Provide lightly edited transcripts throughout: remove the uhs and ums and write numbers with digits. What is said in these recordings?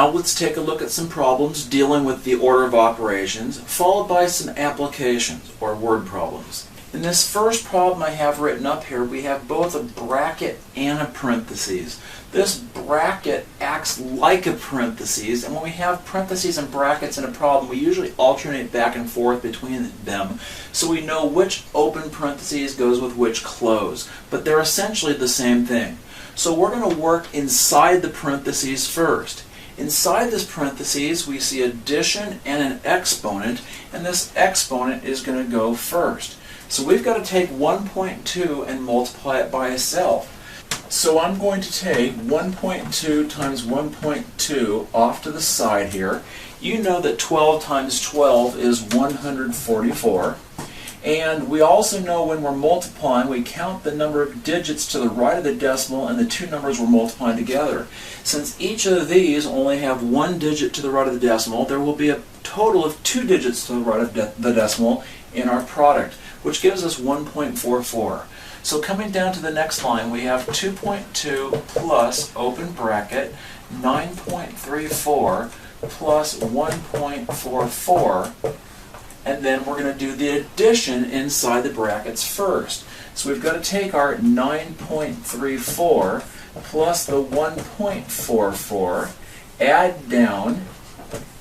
Now let's take a look at some problems dealing with the order of operations, followed by some applications or word problems. In this first problem I have written up here, we have both a bracket and a parentheses. This bracket acts like a parentheses, and when we have parentheses and brackets in a problem, we usually alternate back and forth between them, so we know which open parentheses goes with which close. But they're essentially the same thing. So we're going to work inside the parentheses first. Inside this parentheses, we see addition and an exponent, and this exponent is going to go first. So we've got to take 1.2 and multiply it by itself. So I'm going to take 1.2 times 1.2 off to the side here. You know that 12 times 12 is 144. And we also know when we're multiplying, we count the number of digits to the right of the decimal and the two numbers we're multiplying together. Since each of these only have one digit to the right of the decimal, there will be a total of 2 digits to the right of the decimal in our product, which gives us 1.44. So coming down to the next line, we have 2.2 plus, open bracket, 9.34 plus 1.44. And then we're going to do the addition inside the brackets first. So we've got to take our 9.34 plus the 1.44, add down,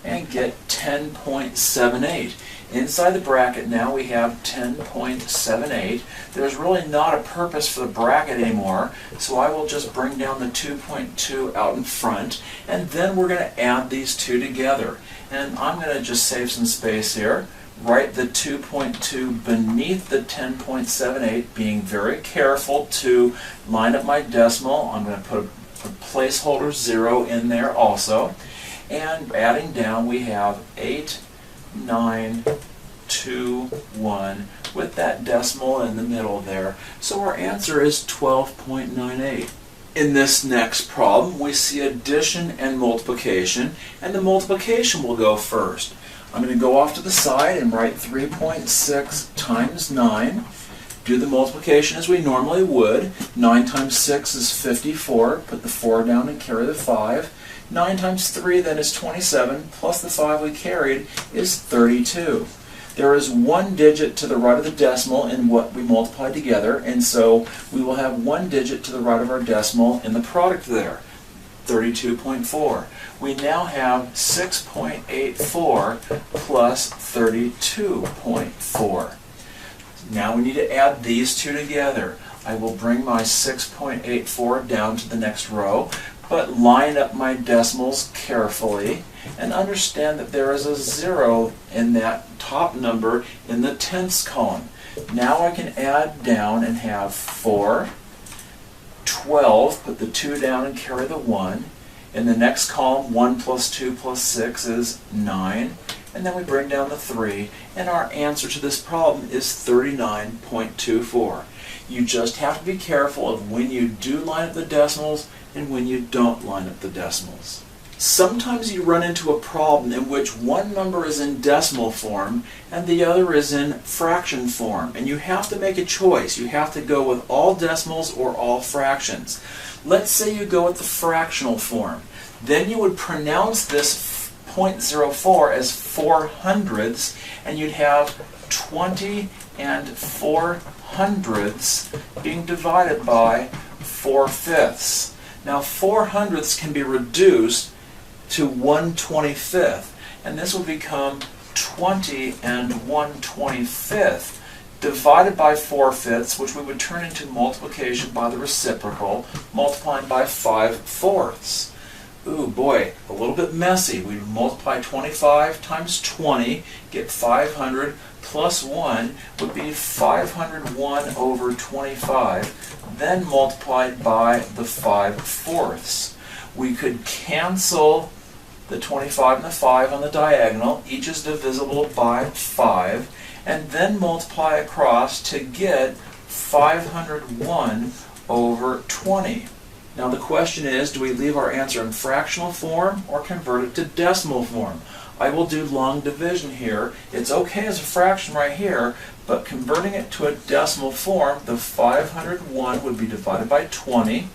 and get 10.78. Inside the bracket now we have 10.78. There's really not a purpose for the bracket anymore, so I will just bring down the 2.2 out in front, and then we're going to add these two together. And I'm going to just save some space here. Write the 2.2 beneath the 10.78, being very careful to line up my decimal. I'm going to put a placeholder 0 in there also. And adding down, we have 8921 with that decimal in the middle there. So our answer is 12.98. In this next problem, we see addition and multiplication, and the multiplication will go first. I'm going to go off to the side and write 3.6 times 9. Do the multiplication as we normally would. 9 times 6 is 54. Put the 4 down and carry the 5. 9 times 3 then is 27, plus the 5 we carried is 32. There is one digit to the right of the decimal in what we multiplied together, and so we will have one digit to the right of our decimal in the product there, 32.4. We now have 6.84 plus 32.4. Now we need to add these two together. I will bring my 6.84 down to the next row, but line up my decimals carefully and understand that there is a 0 in that top number in the tenths column. Now I can add down and have 4, 12, put the 2 down and carry the 1. In the next column, 1 plus 2 plus 6 is 9. And then we bring down the 3, and our answer to this problem is 39.24. You just have to be careful of when you do line up the decimals and when you don't line up the decimals. Sometimes you run into a problem in which one number is in decimal form and the other is in fraction form, and you have to make a choice. You have to go with all decimals or all fractions. Let's say you go with the fractional form. Then you would pronounce this 0.04 as 4 hundredths, and you'd have 20 and 4 hundredths being divided by 4 fifths. Now 4 hundredths can be reduced to 1/25th, and this will become 20 and 1/25th divided by 4 fifths, which we would turn into multiplication by the reciprocal, multiplying by 5 fourths. Ooh boy, a little bit messy. We multiply 25 times 20, get 500, plus 1 would be 501 over 25, then multiplied by the 5 fourths. We could cancel the 25 and the 5 on the diagonal. Each is divisible by 5, and then multiply across to get 501 over 20. Now the question is, do we leave our answer in fractional form or convert it to decimal form? I will do long division here. It's okay as a fraction right here, but converting it to a decimal form, the 501 would be divided by 20.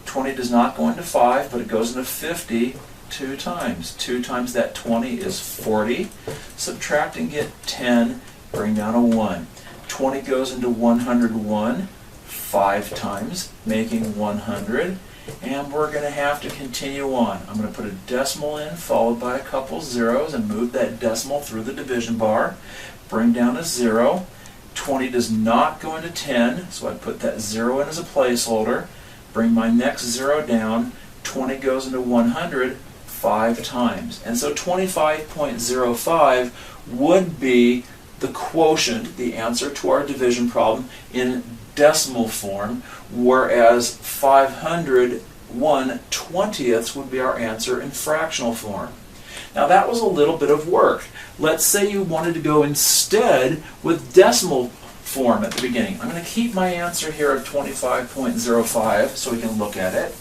20 does not go into 5, but it goes into 50. 2 times. 2 times that 20 is 40. Subtract and get 10, bring down a 1. 20 goes into 101 5 times, making 100. And we're going to have to continue on. I'm going to put a decimal in, followed by a couple zeros, and move that decimal through the division bar. Bring down a 0. 20 does not go into 10, so I put that 0 in as a placeholder. Bring my next 0 down. 20 goes into 100 5 times. And so 25.05 would be the quotient, the answer to our division problem, in decimal form, whereas 501/20ths would be our answer in fractional form. Now that was a little bit of work. Let's say you wanted to go instead with decimal form at the beginning. I'm going to keep my answer here of 25.05 so we can look at it.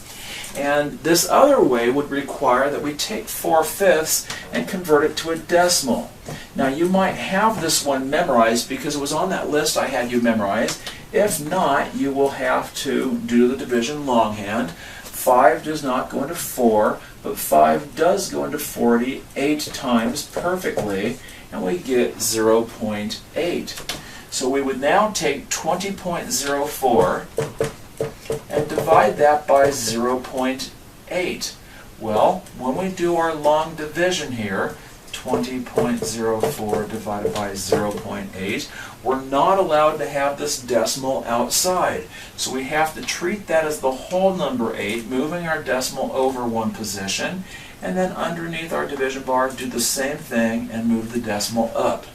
And this other way would require that we take 4/5 and convert it to a decimal. Now you might have this one memorized because it was on that list I had you memorize. If not, you will have to do the division longhand. 5 does not go into 4, but 5 does go into 40 8 times perfectly, and we get 0.8. So we would now take 20.04 and divide that by 0.8. Well, when we do our long division here, 20.04 divided by 0.8, we're not allowed to have this decimal outside. So we have to treat that as the whole number 8, moving our decimal over one position, and then underneath our division bar do the same thing and move the decimal up.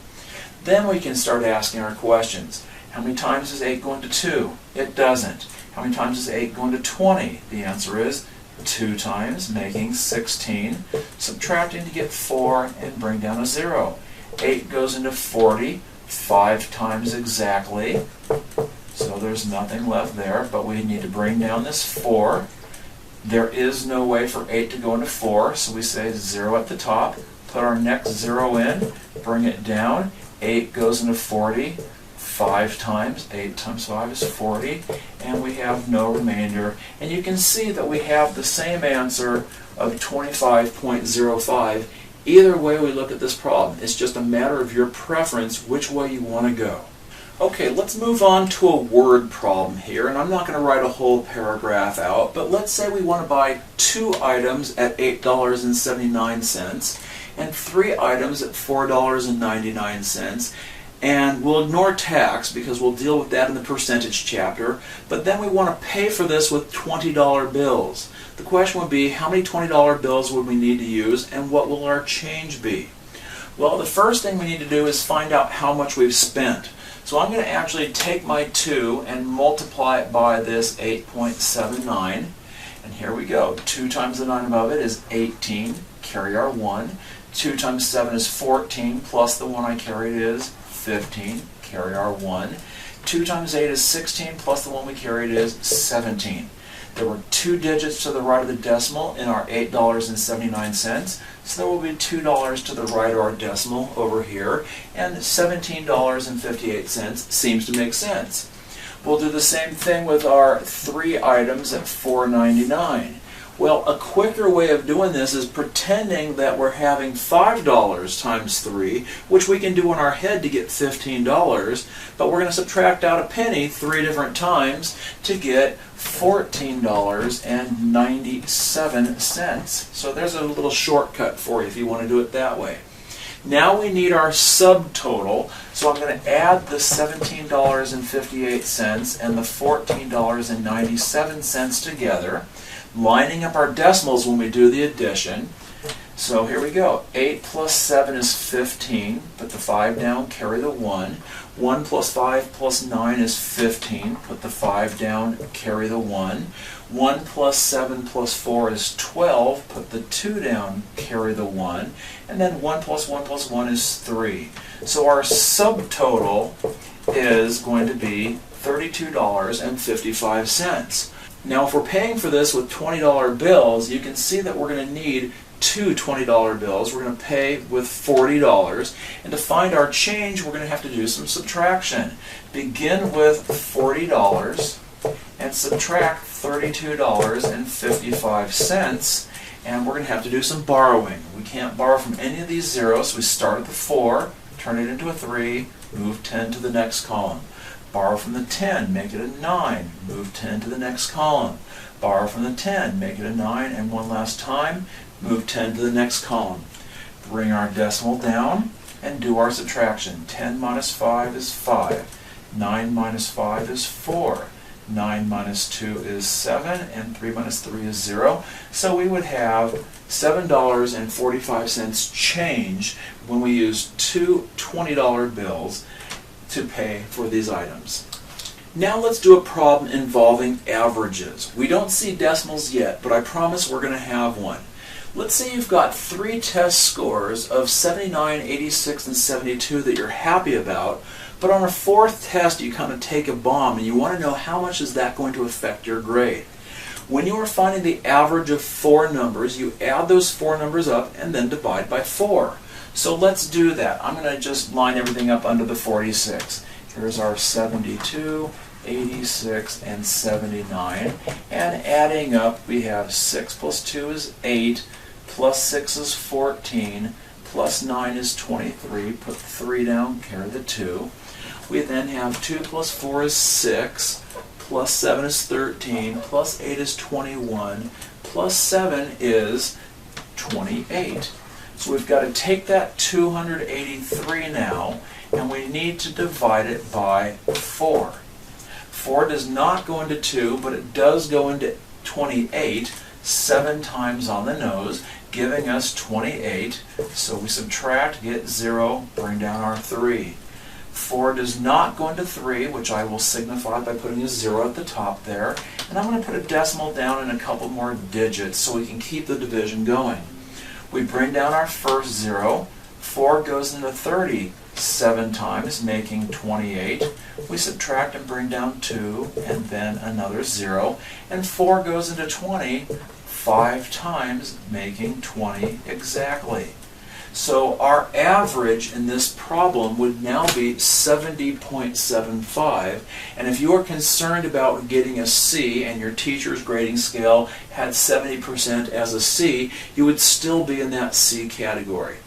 Then we can start asking our questions. How many times does 8 go into 2? It doesn't. How many times does 8 go into 20? The answer is 2 times, making 16. Subtracting to get 4 and bring down a 0. 8 goes into 40 5 times exactly. So there's nothing left there, but we need to bring down this 4. There is no way for 8 to go into 4, so we say 0 at the top. Put our next 0 in, bring it down. 8 goes into 40 5 times. 8 times 5 is 40, and we have no remainder. And you can see that we have the same answer of 25.05. Either way we look at this problem, it's just a matter of your preference which way you want to go. Okay, let's move on to a word problem here, and I'm not going to write a whole paragraph out, but let's say we want to buy 2 items at $8.79 and 3 items at $4.99. And we'll ignore tax because we'll deal with that in the percentage chapter. But then we want to pay for this with $20 bills. The question would be, how many $20 bills would we need to use, and what will our change be? Well, the first thing we need to do is find out how much we've spent. So I'm going to actually take my 2 and multiply it by this 8.79. And here we go. 2 times the 9 above it is 18. Carry our 1. 2 times 7 is 14, plus the 1 I carried is 15, carry our 1. 2 times 8 is 16, plus the 1 we carried is 17. There were 2 digits to the right of the decimal in our $8.79, so there will be $2 to the right of our decimal over here, and $17.58 seems to make sense. We'll do the same thing with our 3 items at $4.99. Well, a quicker way of doing this is pretending that we're having $5 times 3, which we can do in our head to get $15, but we're going to subtract out a penny 3 different times to get $14.97. So there's a little shortcut for you if you want to do it that way. Now we need our subtotal, so I'm going to add the $17.58 and the $14.97 together, lining up our decimals when we do the addition. So here we go. 8 plus 7 is 15. Put the 5 down, carry the 1. 1 plus 5 plus 9 is 15. Put the 5 down, carry the 1. 1 plus 7 plus 4 is 12. Put the 2 down, carry the 1. And then 1 plus 1 plus 1 is 3. So our subtotal is going to be $32.55. Now if we're paying for this with $20 bills, you can see that we're going to need 2 $20 bills. We're going to pay with $40. And to find our change, we're going to have to do some subtraction. Begin with $40 and subtract $32.55. And we're going to have to do some borrowing. We can't borrow from any of these zeros, so we start at the 4, turn it into a 3, move 10 to the next column. Borrow from the 10, make it a 9, move 10 to the next column. Borrow from the 10, make it a 9, and one last time, move 10 to the next column. Bring our decimal down and do our subtraction. 10 minus 5 is 5. 9 minus 5 is 4. 9 minus 2 is 7, and 3 minus 3 is 0. So we would have $7.45 change when we use two $20 bills to pay for these items. Now let's do a problem involving averages. We don't see decimals yet, but I promise we're going to have one. Let's say you've got 3 test scores of 79, 86, and 72 that you're happy about, but on a 4th test you kind of take a bomb and you want to know how much is that going to affect your grade. When you are finding the average of 4 numbers, you add those 4 numbers up and then divide by 4. So let's do that. I'm going to just line everything up under the 46. Here's our 72, 86, and 79. And adding up, we have 6 plus 2 is 8, plus 6 is 14, plus 9 is 23. Put 3 down, carry the 2. We then have 2 plus 4 is 6, plus 7 is 13, plus 8 is 21, plus 7 is 28. So we've got to take that 283 now, and we need to divide it by 4. 4 does not go into 2, but it does go into 28, 7 times on the nose, giving us 28. So we subtract, get 0, bring down our 3. 4 does not go into 3, which I will signify by putting a 0 at the top there. And I'm going to put a decimal down in a couple more digits so we can keep the division going. We bring down our first 0. 4 goes into 30 7 times, making 28. We subtract and bring down 2, and then another 0. And 4 goes into 20 5 times, making 20 exactly. So our average in this problem would now be 70.75. And if you are concerned about getting a C and your teacher's grading scale had 70% as a C, you would still be in that C category.